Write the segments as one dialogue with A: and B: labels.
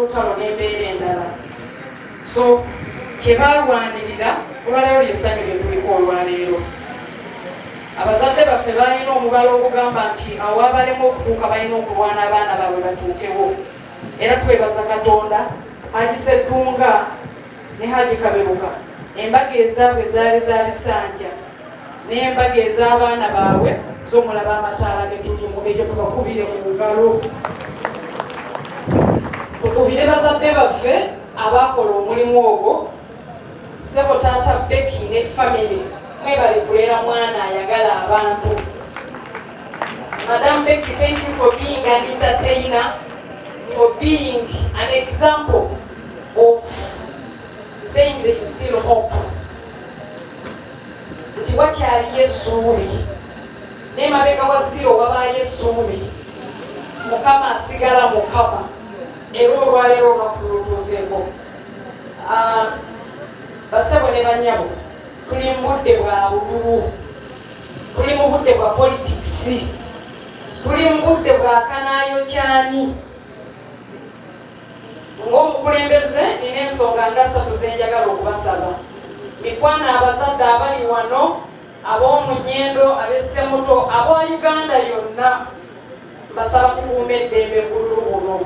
A: olutalo n'embeera endala. So kye balwanirira olwaleero lyessanyu lye tuliko olwaleero. Abazadde baffe balina omubala ogugamba nti awo abalema okutuuka balina okulwana abaana baabwe batuukewo. Era twebaza Katonda, Haji Sseddunga ne Haji Kaberuka embaga ezaabwe zaali za bisanja n'embaga ez'abaana baabwe z'omulaba amataala ge tulimu, ekyo tubakubire mu ngalo. Tukubire bazadde baffe abaakola omulimu ogwo. Ssebo taata Becky ne family mwebale kuleera mwana ayagala abantu. Madam Becky, thank you for being an entertainer, for being an example of saying there is still hope. Nti wakyaliyo essuubi, n'emabega wa ziro wabaayo essuubi. Mukama asigala Mukama. Era olwaleero olunaku lutuuseeko. Bassebo ne bannyabo, tuli mu budde bwa bululu, tuli mu budde bwa politics, tuli mu budde bwa kanaayo kyani. Ng'omukulembeze nina ensonga nga 3 ze njagala okubasaba. Mikwana abazadde abali wano, ab'omu Nnyendo, ab'Essemuto, ab'owa Uganda yonna, mbasaba kukuuma eddembe mu bululu buno.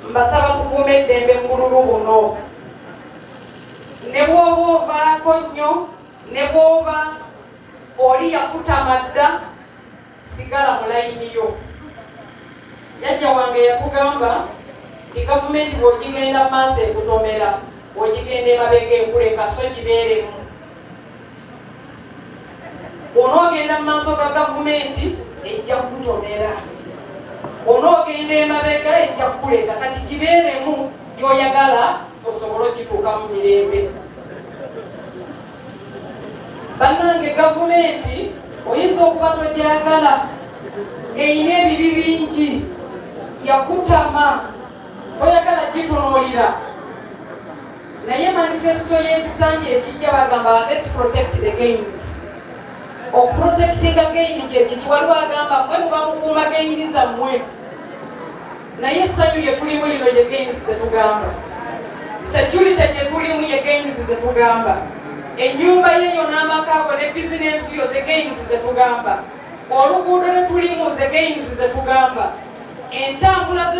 A: Mbasaba kukuuma eddembe mu bululu buno. Ne bw'oba ovaako nnyo, ne bw'oba oli yakutamadda, sigala mu layini yo. Jjajja wange yakugamba nti gavumenti bw'ogigenda mu maaso ekutomera, bw'ogigenda emabega ekuleka so gibeeremu. Onoogenda mu maaso ga gavumenti ejja kukutomera, onoogenda emabega ejja kukuleka, kati gibeeremu gy'oyagala osobole okituuka mu mirembe. Bannange, gavumenti oyinza okuba togyagala, ng'eyina ebibi bingi, yakutama, oyagala gitunuulira. Naye manifesto y'ekisanja ekijja bagamba let's protect the gains. Okuprotectinga gaini kyekiki, waliwo agamba mwe muba mukuuma gaini zammwe. Naye essanyu lye tulimu lino lye gains ze tugamba. Security gye tulimu ye gains ze tugamba. Ennyumba yeyo n'amakaago ne bizinensi yo ze gains ze tugamba. Oluguudo lwe tulimu ze gains ze tugamba. Entambula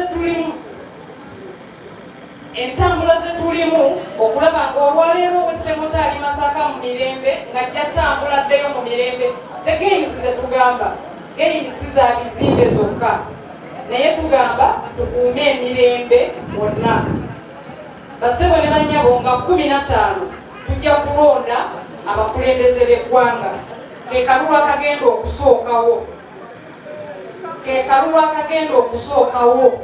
A: ze tulimu okulaba ng'olwaleero w'Essemuto ali Masaka mu mirembe ng'ajja tambula ddeyo mu mirembe, ze gains ze tugamba. Gains za bizimbe zokka, naye tugamba tukuume emirembe wonna. Bassebo ne bannyabo nga 15 tujja kulonda abakulembeze b'eggwanga. Ke kalulu akagenda okusookawo, ke kalulu akagenda okusookawo.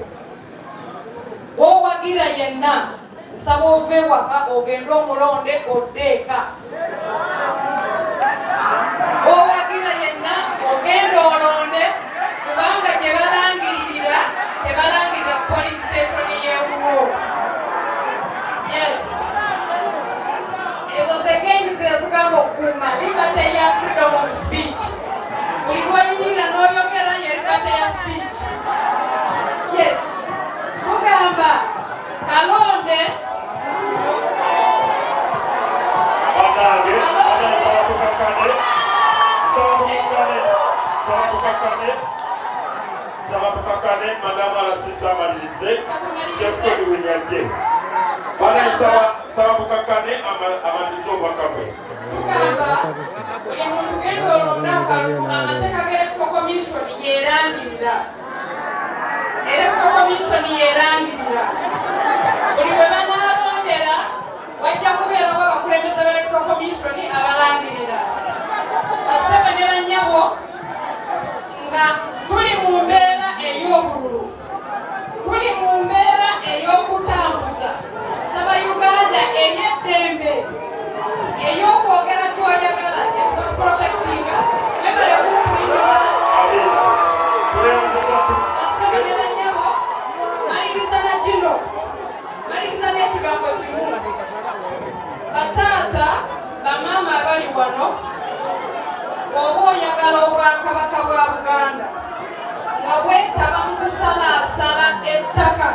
A: Bw'owagira yenna nsaba ove ewaka ogende omulonde oddeeka. Bw'owagira yenna ogende olonde, kubanga gye balangirira tebalangirira polling station y'ewuwo. Yes, ezo ze gains ze tugamba okukuuma, liberty ya freedom of speech. Buli lw'oyimirira n'oyogera ye liberty ya speech. Yes, tugamba kalonde
B: Sabapukakane madama la sisa malilize chefko duwenyaje. Bana sabapukakane amalizo bakabwe.
A: tugamba buli muntu genda olondaka amateeka g'electoral commission yeerangirira. Electoral commission yeerangirira. Buli bwe banaalondera wajja kubeerawo abakulembeze b'electoral commission abalangirira. Bassebo ne bannyabo nga tuli mu mbeera ey'obululu, tuli mu mbeera ey'okutambuza. Saba Uganda ey'eddembe, ey'okwogera ky'oyagala, protectinga, ebale kumpuliriza. Bassebo ne bannyabo, maliriza na kino, maliriza n'ekigambo kimu. Bataata, bamaama abali wano, oba oyagala obwakabaka bwa Buganda nga bwetaba mu kusalaasala ettaka